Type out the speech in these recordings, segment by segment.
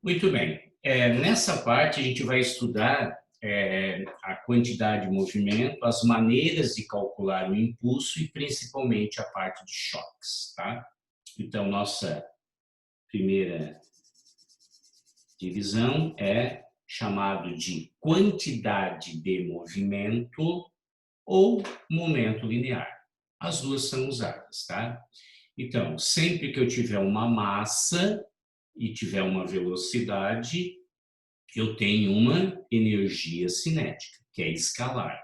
Muito bem. Nessa parte, a gente vai estudar a quantidade de movimento, as maneiras de calcular o impulso e principalmente a parte de choques, tá? Então, nossa primeira divisão é chamado de quantidade de movimento ou momento linear. As duas são usadas, tá? Então, sempre que eu tiver uma massa e tiver uma velocidade, eu tenho uma energia cinética, que é escalar.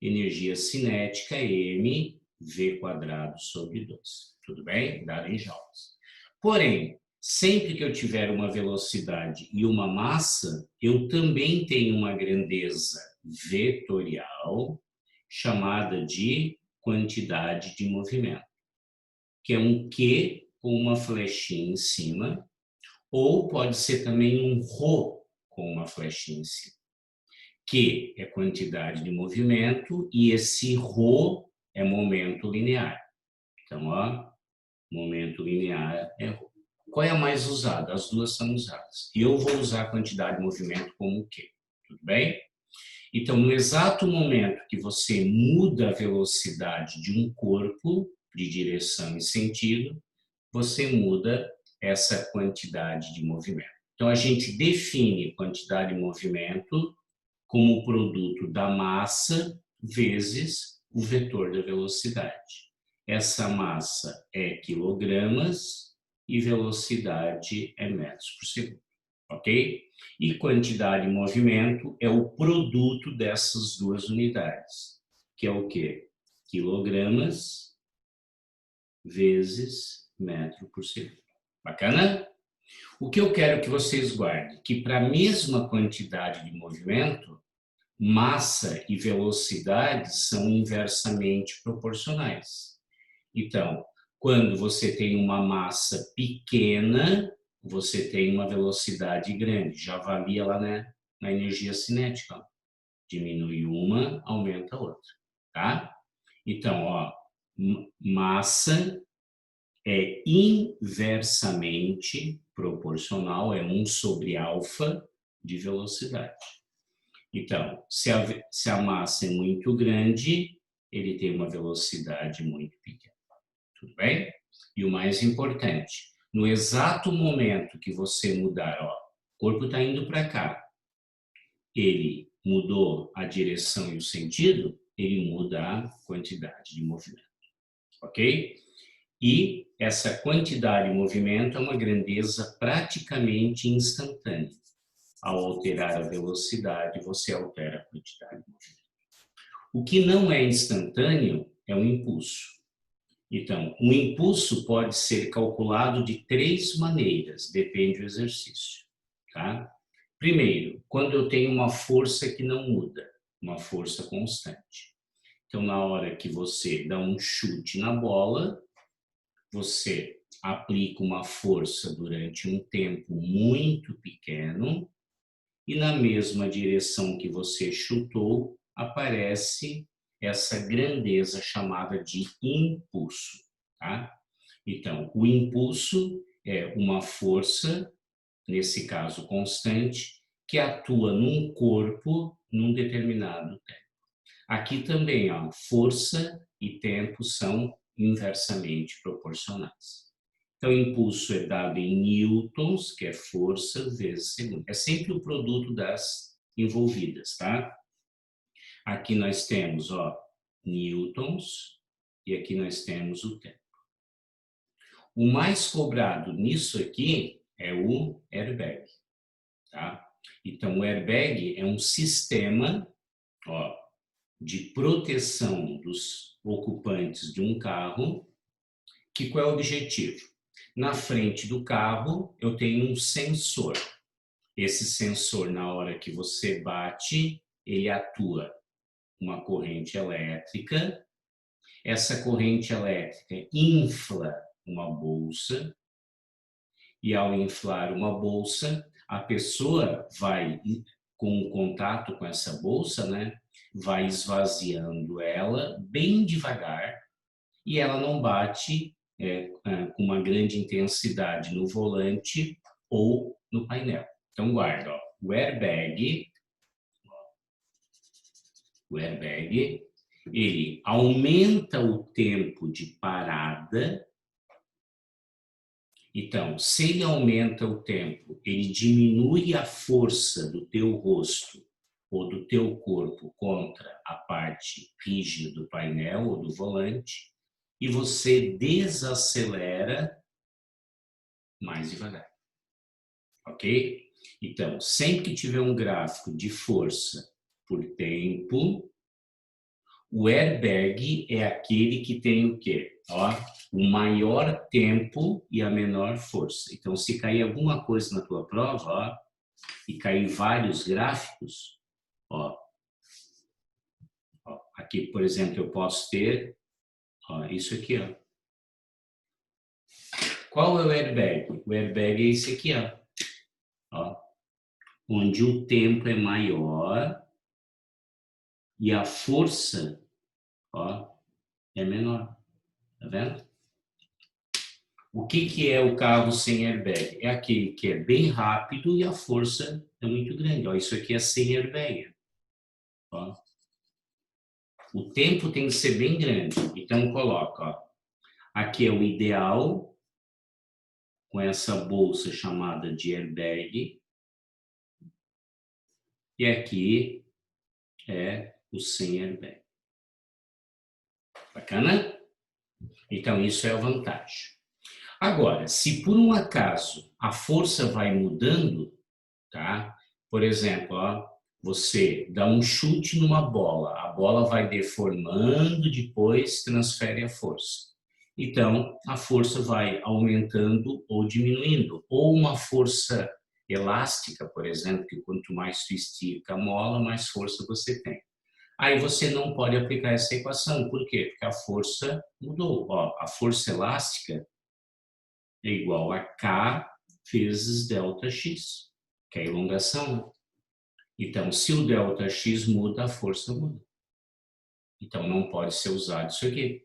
Energia cinética é mv² sobre 2. Tudo bem? Dado em joules. Porém, sempre que eu tiver uma velocidade e uma massa, eu também tenho uma grandeza vetorial, chamada de quantidade de movimento, que é um Q com uma flechinha em cima, ou pode ser também um ρ com uma flechinha em cima. Q é quantidade de movimento e esse ρ é momento linear. Então, ó, momento linear é ρ. Qual é a mais usada? As duas são usadas. E eu vou usar a quantidade de movimento como Q. Tudo bem? Então, no exato momento que você muda a velocidade de um corpo, de direção e sentido, você muda essa quantidade de movimento. Então, a gente define quantidade de movimento como o produto da massa vezes o vetor da velocidade. Essa massa é quilogramas e velocidade é metros por segundo, ok? E quantidade de movimento é o produto dessas duas unidades, que é o quê? Quilogramas vezes metro por segundo. Bacana? O que eu quero que vocês guardem? Que para a mesma quantidade de movimento, massa e velocidade são inversamente proporcionais. Então, quando você tem uma massa pequena, você tem uma velocidade grande. Já valia lá, né, na energia cinética. Diminui uma, aumenta a outra, tá? Então, ó, massa é inversamente proporcional, é 1 sobre alfa de velocidade. Então, se a massa é muito grande, ele tem uma velocidade muito pequena. Tudo bem? E o mais importante, no exato momento que você mudar, ó, o corpo está indo para cá, ele mudou a direção e o sentido, ele muda a quantidade de movimento. Ok? E essa quantidade de movimento é uma grandeza praticamente instantânea. Ao alterar a velocidade, você altera a quantidade de movimento. O que não é instantâneo é o impulso. Então, o impulso pode ser calculado de 3 maneiras, depende do exercício. Tá? Primeiro, quando eu tenho uma força que não muda, uma força constante. Então, na hora que você dá um chute na bola, você aplica uma força durante um tempo muito pequeno e na mesma direção que você chutou, aparece essa grandeza chamada de impulso, tá? Então, o impulso é uma força, nesse caso constante, que atua num corpo num determinado tempo. Aqui também, ó, força e tempo são inversamente proporcionais. Então, o impulso é dado em newtons, que é força, vezes segundo. É sempre o produto das envolvidas, tá? Aqui nós temos, ó, newtons, e aqui nós temos o tempo. O mais cobrado nisso aqui é o airbag, tá? Então, o airbag é um sistema, ó, de proteção dos ocupantes de um carro, que qual é o objetivo? Na frente do carro, eu tenho um sensor. Esse sensor, na hora que você bate, ele atua uma corrente elétrica. Essa corrente elétrica infla uma bolsa, e ao inflar uma bolsa, a pessoa vai, com o contato com essa bolsa, né, vai esvaziando ela bem devagar, e ela não bate com uma grande intensidade no volante ou no painel. Então, guarda, ó, o airbag, ele aumenta o tempo de parada. Então, se ele aumenta o tempo, ele diminui a força do teu rosto ou do teu corpo contra a parte rígida do painel ou do volante, e você desacelera mais devagar. Ok? Então, sempre que tiver um gráfico de força por tempo, o airbag é aquele que tem o quê? Ó, o maior tempo e a menor força. Então, se cair alguma coisa na tua prova, ó, e cair vários gráficos, ó, aqui, por exemplo, eu posso ter, ó, isso aqui, ó. Qual é o airbag? O airbag é esse aqui, ó, onde o tempo é maior e a força, ó, é menor. Tá vendo? O que é o carro sem airbag? É aquele que é bem rápido e a força é muito grande. Ó, isso aqui é sem airbag. Ó. O tempo tem que ser bem grande. Então, coloca. Ó. Aqui é o ideal, com essa bolsa chamada de airbag. E aqui é o sem airbag. Bacana? Então, isso é a vantagem. Agora, se por um acaso a força vai mudando, tá? Por exemplo, ó, você dá um chute numa bola, a bola vai deformando, depois transfere a força. Então, a força vai aumentando ou diminuindo. Ou uma força elástica, por exemplo, que quanto mais tu estica a mola, mais força você tem. Aí você não pode aplicar essa equação. Por quê? Porque a força mudou. Ó, a força elástica é igual a K vezes ΔX, que é a elongação. Então, se o ΔX muda, a força muda. Então, não pode ser usado isso aqui.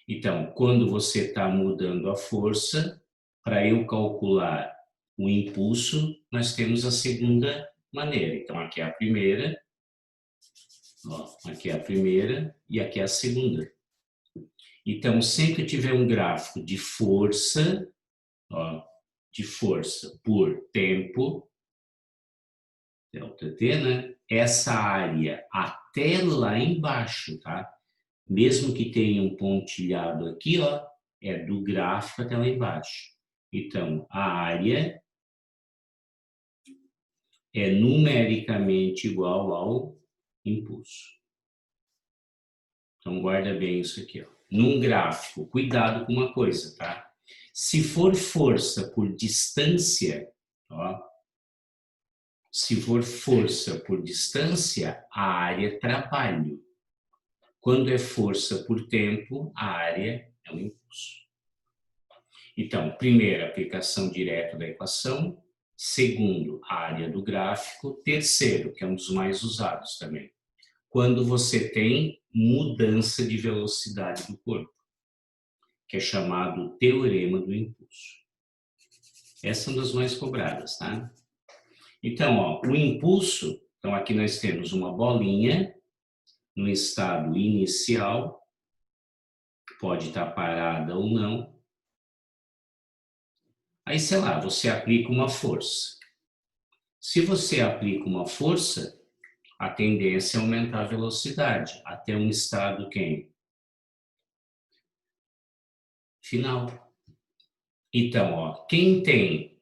Então, quando você está mudando a força, para eu calcular o impulso, nós temos a segunda maneira. Então, aqui é a primeira, ó, aqui é a primeira e aqui é a segunda. Então, sempre que tiver um gráfico de força, ó, de força por tempo, ΔT, né? Essa área até lá embaixo, tá? Mesmo que tenha um pontilhado aqui, ó, é do gráfico até lá embaixo. Então, a área é numericamente igual ao impulso. Então, guarda bem isso aqui, ó. Num gráfico, cuidado com uma coisa, tá? Se for força por distância, ó, se for força por distância, a área é trabalho. Quando é força por tempo, a área é um impulso. Então, primeiro, aplicação direta da equação. Segundo, a área do gráfico. Terceiro, que é um dos mais usados também, quando você tem mudança de velocidade do corpo, que é chamado teorema do impulso. Essas são das mais cobradas, tá? Então, ó, o impulso, então aqui nós temos uma bolinha no estado inicial, pode estar parada ou não. Aí, sei lá, você aplica uma força. Se você aplica uma força, a tendência é aumentar a velocidade até um estado quem? Final. Então, ó, quem tem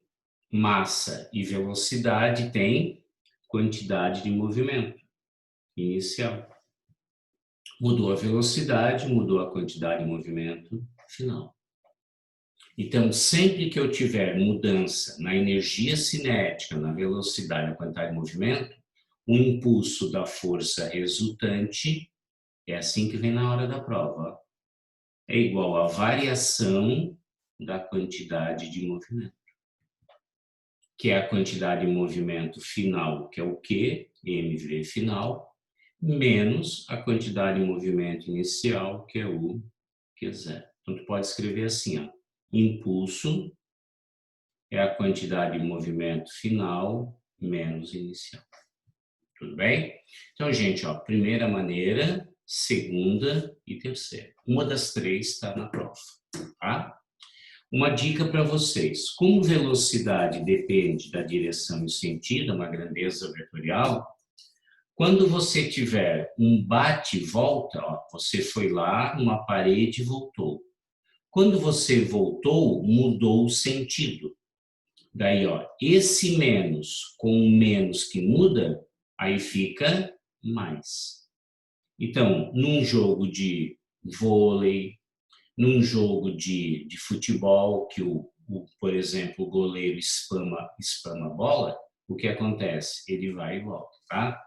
massa e velocidade tem quantidade de movimento inicial. Mudou a velocidade, mudou a quantidade de movimento final. Então, sempre que eu tiver mudança na energia cinética, na velocidade, na quantidade de movimento, o impulso da força resultante é assim que vem na hora da prova. É igual à variação da quantidade de movimento, que é a quantidade de movimento final, que é o Q, mv final, menos a quantidade de movimento inicial, que é o Q0. Então, tu pode escrever assim, ó, impulso é a quantidade de movimento final menos inicial. Tudo bem? Então, gente, ó, primeira maneira, segunda e terceira. Uma das três está na prova, tá? Uma dica para vocês. Como velocidade depende da direção e sentido, uma grandeza vetorial, quando você tiver um bate e volta, ó, você foi lá numa parede e voltou. Quando você voltou, mudou o sentido. Daí, ó, esse menos com o menos que muda, aí fica mais. Então, num jogo de vôlei, num jogo de futebol, que por exemplo, o goleiro spama a bola, o que acontece? Ele vai e volta, tá?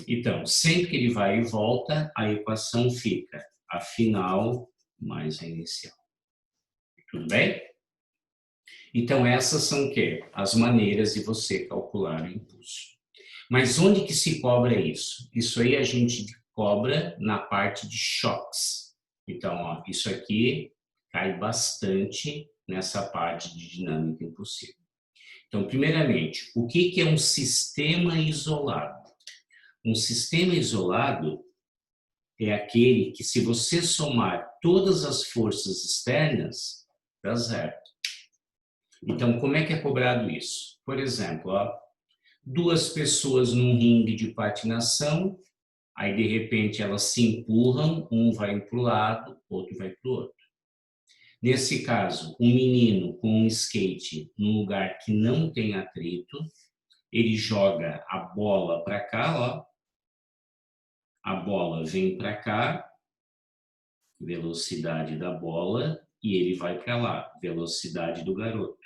Então, sempre que ele vai e volta, a equação fica a final mais a inicial. Tudo bem? Então, essas são o quê? As maneiras de você calcular o impulso. Mas onde que se cobra isso? Isso aí a gente cobra na parte de choques. Então, ó, isso aqui cai bastante nessa parte de dinâmica impulsiva. Então, primeiramente, o que é um sistema isolado? Um sistema isolado é aquele que, se você somar todas as forças externas, dá zero. Então, como é que é cobrado isso? Por exemplo, ó, duas pessoas num ringue de patinação, aí de repente elas se empurram, um vai para o lado, outro vai para o outro. Nesse caso, um menino com um skate num lugar que não tem atrito, ele joga a bola para cá, ó. A bola vem para cá, velocidade da bola, e ele vai para lá, velocidade do garoto.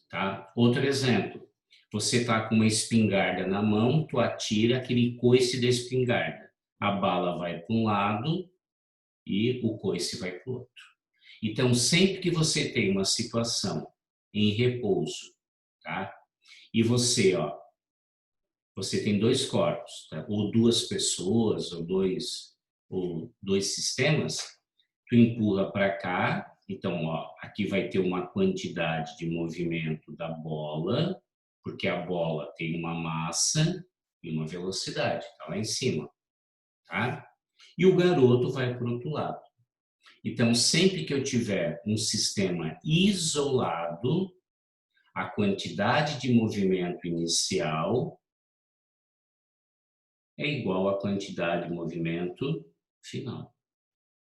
Tá? Outro exemplo, você está com uma espingarda na mão, tu atira aquele coice da espingarda. A bala vai para um lado e o coice vai para o outro. Então, sempre que você tem uma situação em repouso, tá? E você, ó, você tem dois corpos, tá? Ou duas pessoas, ou dois sistemas, tu empurra para cá, então, ó, aqui vai ter uma quantidade de movimento da bola, porque a bola tem uma massa e uma velocidade, tá lá em cima, tá? E o garoto vai para o outro lado. Então, sempre que eu tiver um sistema isolado, a quantidade de movimento inicial é igual à quantidade de movimento final.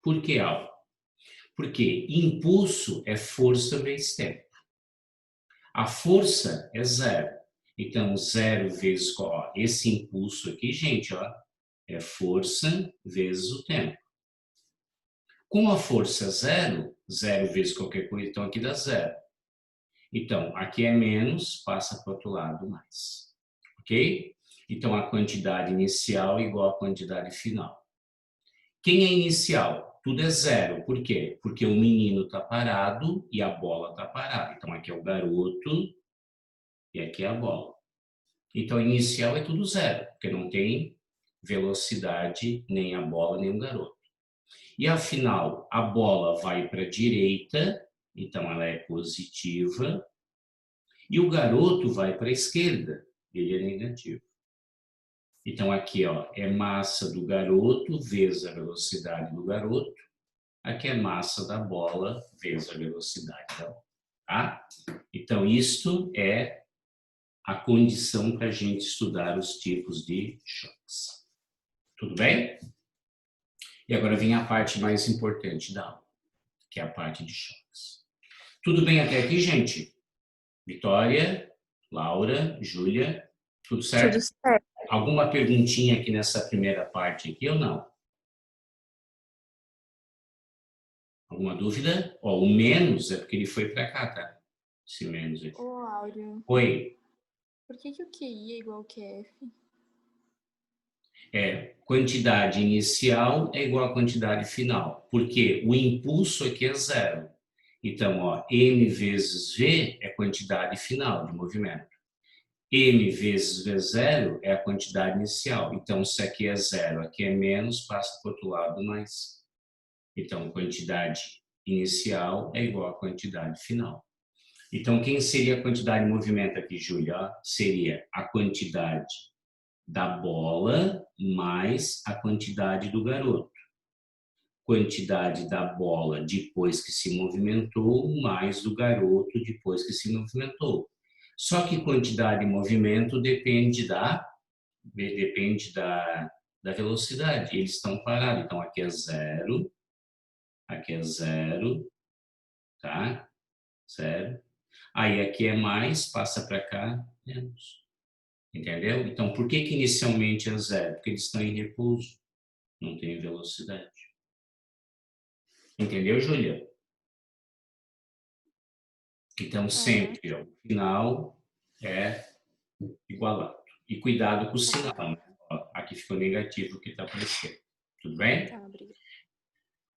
Por que algo? Porque impulso é força vezes tempo. A força é zero. Então, zero vezes ó, esse impulso aqui, gente, ó, é força vezes o tempo. Com a força zero, zero vezes qualquer coisa, então aqui dá zero. Então, aqui é menos, passa para o outro lado mais. Ok? Então, a quantidade inicial é igual à quantidade final. Quem é inicial? Tudo é zero. Por quê? Porque o menino está parado e a bola está parada. Então, aqui é o garoto e aqui é a bola. Então, inicial é tudo zero, porque não tem velocidade nem a bola nem o garoto. E afinal, a bola vai para a direita, então ela é positiva, e o garoto vai para a esquerda, ele é negativo. Então aqui, ó, é massa do garoto vezes a velocidade do garoto, aqui é massa da bola vezes a velocidade da bola, tá? Então isto é a condição para a gente estudar os tipos de choques. Tudo bem? E agora vem a parte mais importante da aula, que é a parte de choques. Tudo bem até aqui, gente? Vitória, Laura, Júlia, tudo certo? Tudo certo. Alguma perguntinha aqui nessa primeira parte aqui ou não? Alguma dúvida? Ó, o menos é porque ele foi para cá, tá? Esse menos aqui. Ô, Áureo, Oi. por que o QI é igual ao QF? Quantidade inicial é igual à quantidade final, porque o impulso aqui é zero. Então, ó, m vezes v é quantidade final de movimento. M vezes V0 é a quantidade inicial. Então, se aqui é zero, aqui é menos, passa para o outro lado mais. Então, quantidade inicial é igual à quantidade final. Então, quem seria a quantidade de movimento aqui, Júlia? Seria a quantidade da bola mais a quantidade do garoto. Quantidade da bola depois que se movimentou, mais do garoto depois que se movimentou. Só que quantidade de movimento depende da velocidade. Eles estão parados. Então, aqui é 0, tá? 0. Aí aqui é mais, passa para cá, menos. Entendeu? Então, por que inicialmente é 0? Porque eles estão em repouso, não tem velocidade. Entendeu, Júlia? Então, sempre o final é igualado. E cuidado com o sinal, né? Ó, aqui ficou negativo o que está aparecendo. Tudo bem? Tá, obrigada.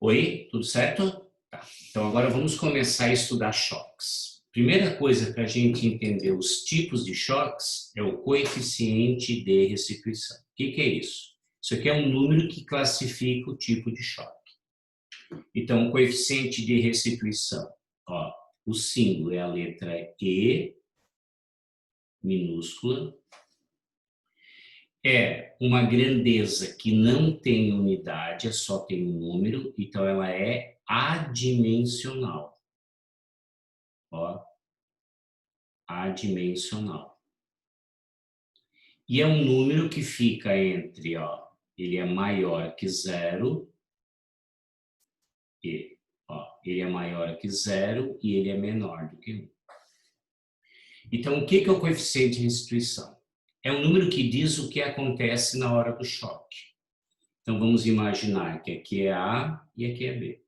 Oi, tudo certo? Tá. Então, agora vamos começar a estudar choques. Primeira coisa para a gente entender os tipos de choques é o coeficiente de restituição. O que é isso? Isso aqui é um número que classifica o tipo de choque. Então, o coeficiente de restituição, ó, o símbolo é a letra E, minúscula. É uma grandeza que não tem unidade, só tem um número, então ela é adimensional. Ó, adimensional. E é um número que fica entre, ó, ele é maior que 0, e, ó, ele é maior que 0 e ele é menor do que 1. Então, o que é o coeficiente de restituição? É um número que diz o que acontece na hora do choque. Então, vamos imaginar que aqui é A e aqui é B.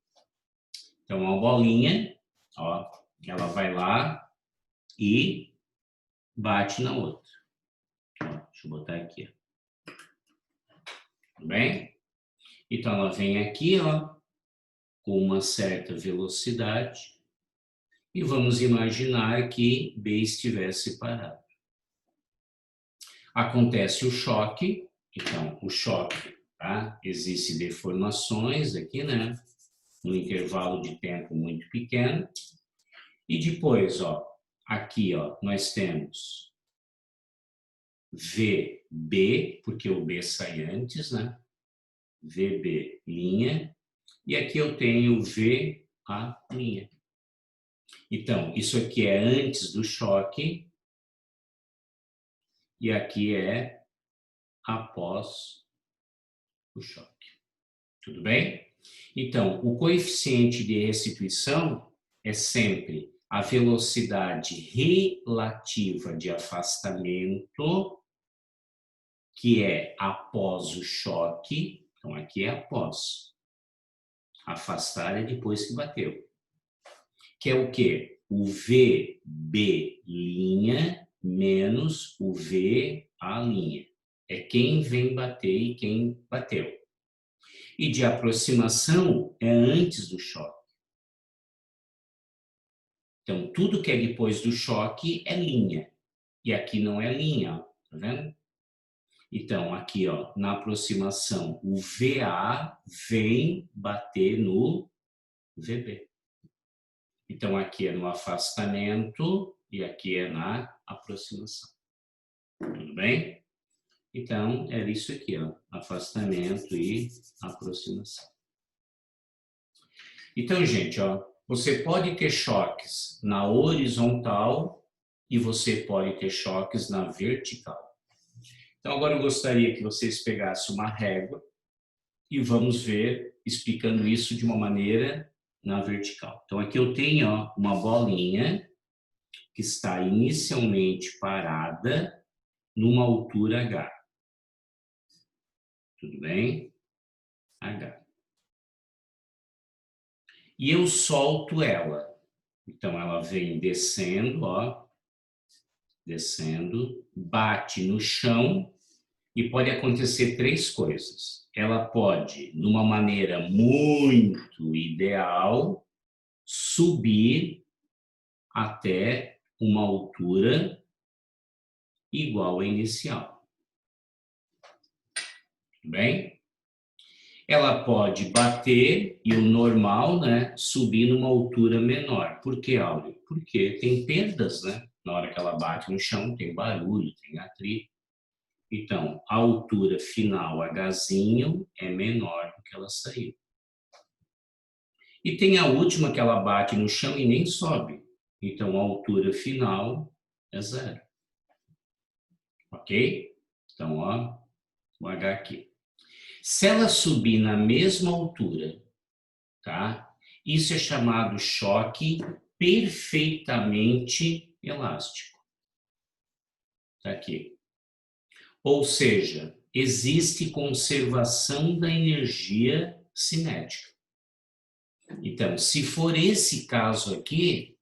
Então, uma bolinha, ó, ela vai lá e bate na outra. Ó, deixa eu botar aqui. Tudo bem? Então, ela vem aqui, ó, com uma certa velocidade e vamos imaginar que B estivesse parado. Acontece o choque, então, o choque, tá? Existem deformações aqui, né? No intervalo de tempo muito pequeno. E depois, ó, aqui, ó, nós temos VB, porque o B sai antes, né? VB linha. E aqui eu tenho VA linha. Então, isso aqui é antes do choque e aqui é após o choque. Tudo bem? Então, o coeficiente de restituição é sempre a velocidade relativa de afastamento, que é após o choque. Então, aqui é após. Afastar é depois que bateu. Que é o quê? O VB' menos o VA'. É quem vem bater e quem bateu. E de aproximação é antes do choque. Então, tudo que é depois do choque é linha. E aqui não é linha, ó, tá vendo? Então, aqui, ó, na aproximação, o VA vem bater no VB. Então, aqui é no afastamento e aqui é na aproximação. Tudo bem? Então, era isso aqui, ó, afastamento e aproximação. Então, gente, ó, você pode ter choques na horizontal e você pode ter choques na vertical. Então, agora eu gostaria que vocês pegassem uma régua e vamos ver, explicando isso de uma maneira na vertical. Então, aqui eu tenho, ó, uma bolinha que está inicialmente parada numa altura H. Tudo bem? H. E eu solto ela. Então, ela vem descendo, ó, descendo, bate no chão e pode acontecer três coisas. Ela pode, numa maneira muito ideal, subir até uma altura igual à inicial. Tudo bem? ela pode bater e o normal, né, subir numa altura menor. Por que, Áureo? Porque tem perdas, né? Na hora que ela bate no chão, tem barulho, tem atrito. Então, a altura final, Hzinho, é menor do que ela saiu. E tem a última que ela bate no chão e nem sobe. Então, a altura final é 0. Ok? Então, ó, o H aqui. Se ela subir na mesma altura, tá? Isso é chamado choque perfeitamente elástico. Tá aqui. Ou seja, existe conservação da energia cinética. Então, se for esse caso aqui,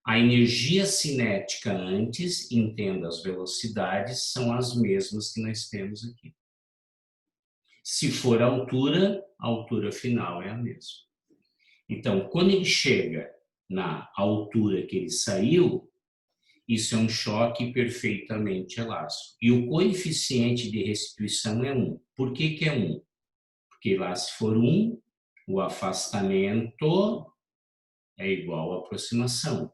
a energia cinética antes, entenda as velocidades, são as mesmas que nós temos aqui. Se for a altura final é a mesma. Então, quando ele chega na altura que ele saiu, isso é um choque perfeitamente elástico. E o coeficiente de restituição é 1. Por que que é 1? Porque lá, se for 1, o afastamento é igual à aproximação.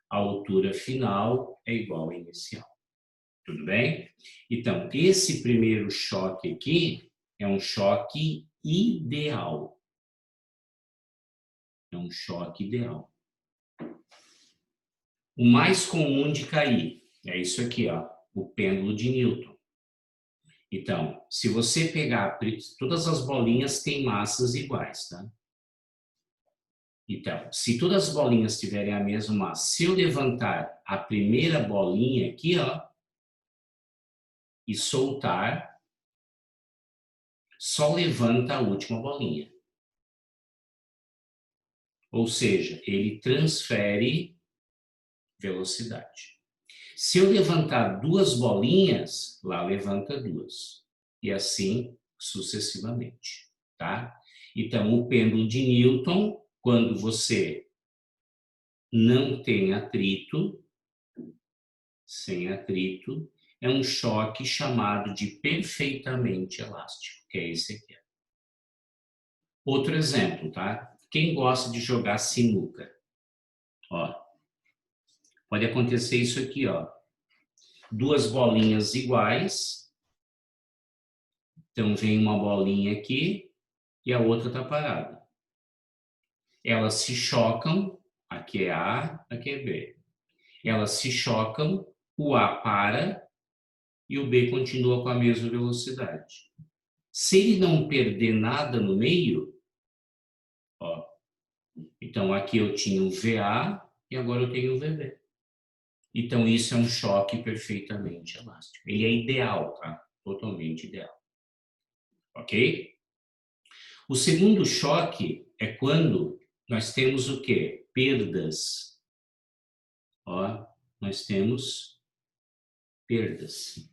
A altura final é igual à inicial. Tudo bem? Então, esse primeiro choque aqui é um choque ideal. É um choque ideal. O mais comum de cair é isso aqui, ó, o pêndulo de Newton. Então, se você pegar, todas as bolinhas têm massas iguais, tá? Então, se todas as bolinhas tiverem a mesma massa, se eu levantar a primeira bolinha aqui, ó, e soltar, só levanta a última bolinha. Ou seja, ele transfere velocidade. Se eu levantar duas bolinhas, lá levanta duas. E assim sucessivamente, tá? Então, o pêndulo de Newton, quando você não tem atrito, sem atrito, é um choque chamado de perfeitamente elástico, que é esse aqui. Outro exemplo, tá? Quem gosta de jogar sinuca? Ó, pode acontecer isso aqui, ó. Duas bolinhas iguais. Então, vem uma bolinha aqui e a outra está parada. Elas se chocam, aqui é A, aqui é B. Elas se chocam, o A para e o B continua com a mesma velocidade. Se ele não perder nada no meio, ó, então aqui eu tinha o VA e agora eu tenho o VB. Então isso é um choque perfeitamente elástico. Ele é ideal, tá? Totalmente ideal. Ok? O segundo choque é quando nós temos o quê? Perdas. Ó, nós temos perdas.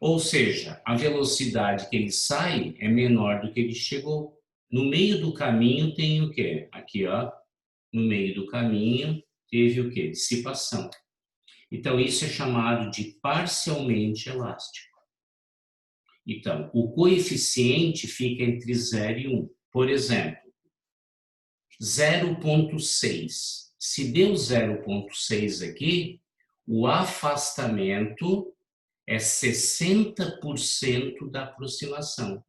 Ou seja, a velocidade que ele sai é menor do que ele chegou. No meio do caminho tem o quê? Aqui, ó, no meio do caminho teve o quê? Dissipação. Então, isso é chamado de parcialmente elástico. Então, o coeficiente fica entre 0 e 1. Por exemplo, 0,6. Se deu 0,6 aqui, o afastamento é 60% da aproximação.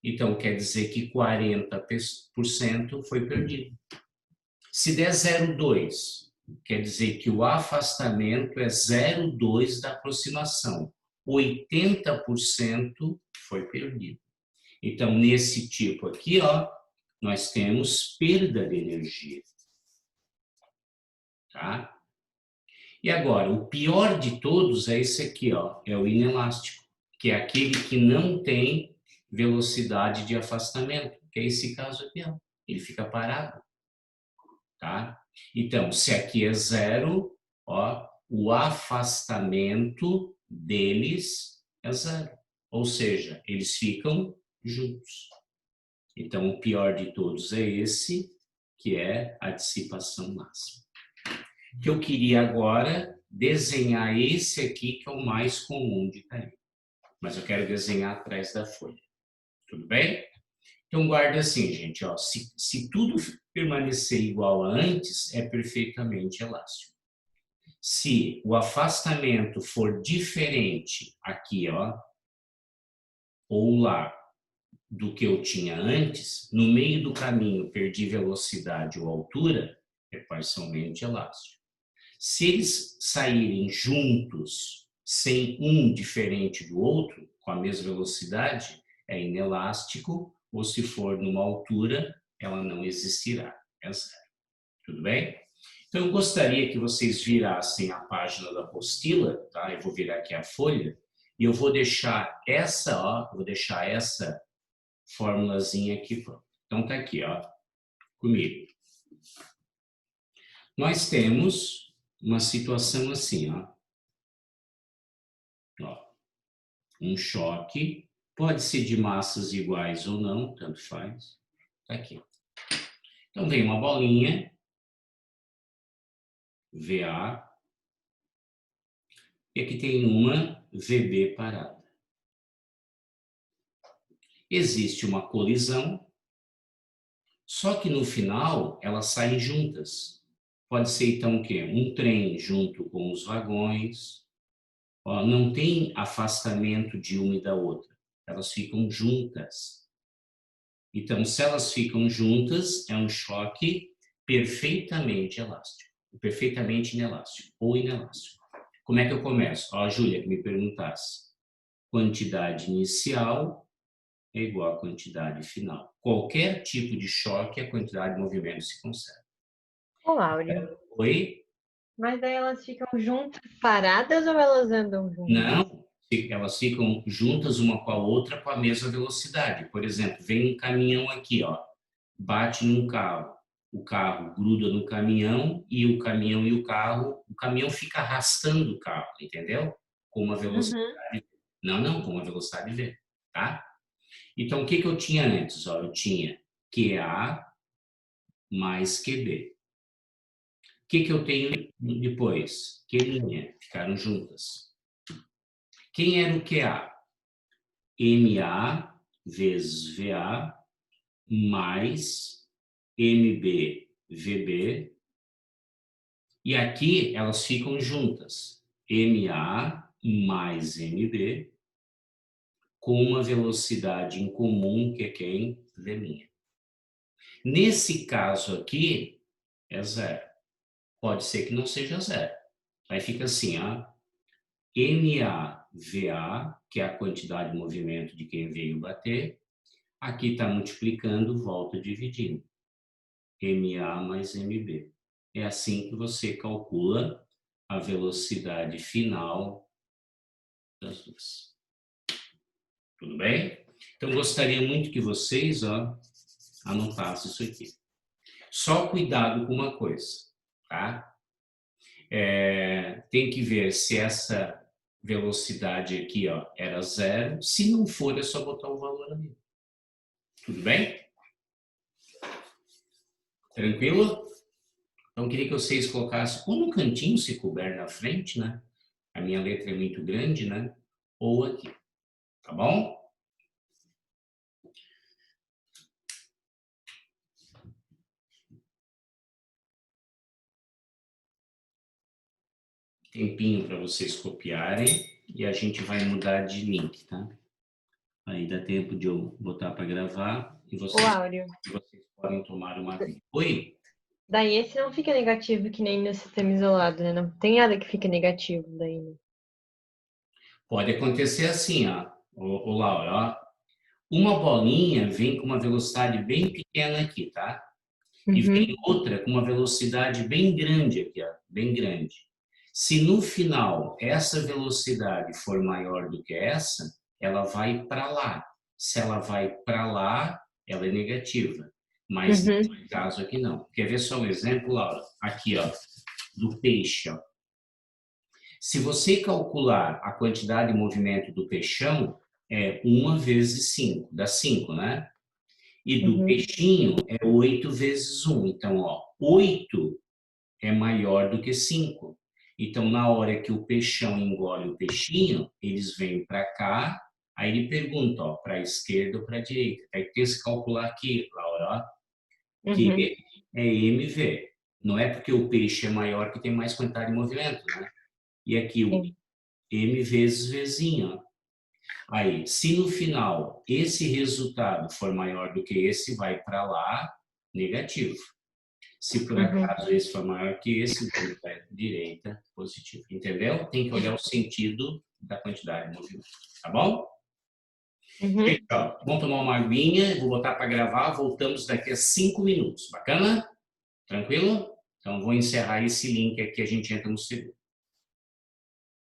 Então, quer dizer que 40% foi perdido. Se der 0,2, quer dizer que o afastamento é 0,2 da aproximação. 80% foi perdido. Então, nesse tipo aqui, ó, nós temos perda de energia. Tá? E agora, o pior de todos é esse aqui, ó, é o inelástico, que é aquele que não tem velocidade de afastamento, que é esse caso aqui, ó. Ele fica parado, tá? Então, se aqui é 0, ó, o afastamento deles é 0. Ou seja, eles ficam juntos. Então, o pior de todos é esse, que é a dissipação máxima. Que eu queria agora desenhar esse aqui, que é o mais comum de cair. Mas eu quero desenhar atrás da folha. Tudo bem? Então, guarda assim, gente, ó, se tudo permanecer igual a antes, é perfeitamente elástico. Se o afastamento for diferente aqui, ó, ou lá, do que eu tinha antes, no meio do caminho perdi velocidade ou altura, é parcialmente elástico. Se eles saírem juntos, sem um diferente do outro, com a mesma velocidade, é inelástico, ou se for numa altura, ela não existirá. É zero. Tudo bem? Então, eu gostaria que vocês virassem a página da apostila, tá? Eu vou virar aqui a folha, e eu vou deixar essa, ó, vou deixar essa formulazinha aqui pronta. Então, tá aqui, ó, comigo. Nós temos uma situação assim, ó. Um choque, pode ser de massas iguais ou não, tanto faz. Tá aqui. Então, vem uma bolinha, VA, e aqui tem uma VB parada. Existe uma colisão, só que no final elas saem juntas. Pode ser então o quê? Um trem junto com os vagões. Ó, não tem afastamento de uma e da outra. Elas ficam juntas. Então, se elas ficam juntas, é um choque perfeitamente elástico. Perfeitamente inelástico ou inelástico. Como é que eu começo? Ó, a Júlia que me perguntasse. Quantidade inicial é igual à quantidade final. Qualquer tipo de choque, a quantidade de movimento se conserva. Ô, Áureo, Oi? mas daí elas ficam juntas, paradas ou elas andam juntas? Não, elas ficam juntas uma com a outra com a mesma velocidade. Por exemplo, vem um caminhão aqui, ó, bate num carro. O carro gruda no caminhão e o caminhão fica arrastando o carro, entendeu? Com uma velocidade. Não, com uma velocidade V, tá? Então, o que eu tinha antes? Ó, eu tinha QA mais QB. O que eu tenho depois? Q'A, ficaram juntas. Quem era o QA? MA vezes VA mais MB, VB. E aqui elas ficam juntas. MA mais MB com uma velocidade em comum, que é quem? V'. Nesse caso aqui, é zero. Pode ser que não seja zero. Aí fica assim, ó. MAVA, que é a quantidade de movimento de quem veio bater. Aqui está multiplicando, volta dividindo. MA mais MB. É assim que você calcula a velocidade final das duas. Tudo bem? Então, gostaria muito que vocês, ó, anotassem isso aqui. Só cuidado com uma coisa, tá? Tem que ver se essa velocidade aqui, ó, era zero. Se não for, é só botar o valor ali. Tudo bem? Tranquilo? Então, queria que vocês colocassem ou no cantinho, se couber na frente, né? A minha letra é muito grande, né? Ou aqui, tá bom? Tempinho para vocês copiarem e a gente vai mudar de link, tá? Aí dá tempo de eu botar para gravar e Ô, vocês Áureo, podem tomar uma vida. Oi? daí esse não fica negativo que nem no sistema isolado, né? Não tem nada que fique negativo daí, né? Pode acontecer assim, ó, o Laura, ó. Uma bolinha vem com uma velocidade bem pequena aqui, tá? E vem outra com uma velocidade bem grande aqui, ó, bem grande. Se no final essa velocidade for maior do que essa, ela vai para lá. Se ela vai para lá, ela é negativa. Mas nesse caso aqui não. Quer ver só um exemplo, Laura? Aqui, ó, do peixe, ó. Se você calcular a quantidade de movimento do peixão, é 1 vezes 5, dá 5, né? E do peixinho é 8 vezes 1. Então, ó, 8 é maior do que 5. Então, na hora que o peixão engole o peixinho, eles vêm para cá Aí ele pergunta, ó, para a esquerda ou para a direita. Aí tem que se calcular aqui, Laura, ó, Uhum. que é MV. Não é porque o peixe é maior que tem mais quantidade de movimento, né? E aqui o Sim. M vezes Vzinho, ó. Aí, se no final esse resultado for maior do que esse, vai para lá, negativo. Se por Uhum. acaso esse for maior que esse, vai para a direita, positivo. Entendeu? Tem que olhar o sentido da quantidade de movimento. Tá bom? Uhum. Gente, ó, vamos tomar uma aguinha, vou botar para gravar, voltamos daqui a 5 minutos. Bacana? Tranquilo? Então, vou encerrar esse link aqui, a gente entra no segundo.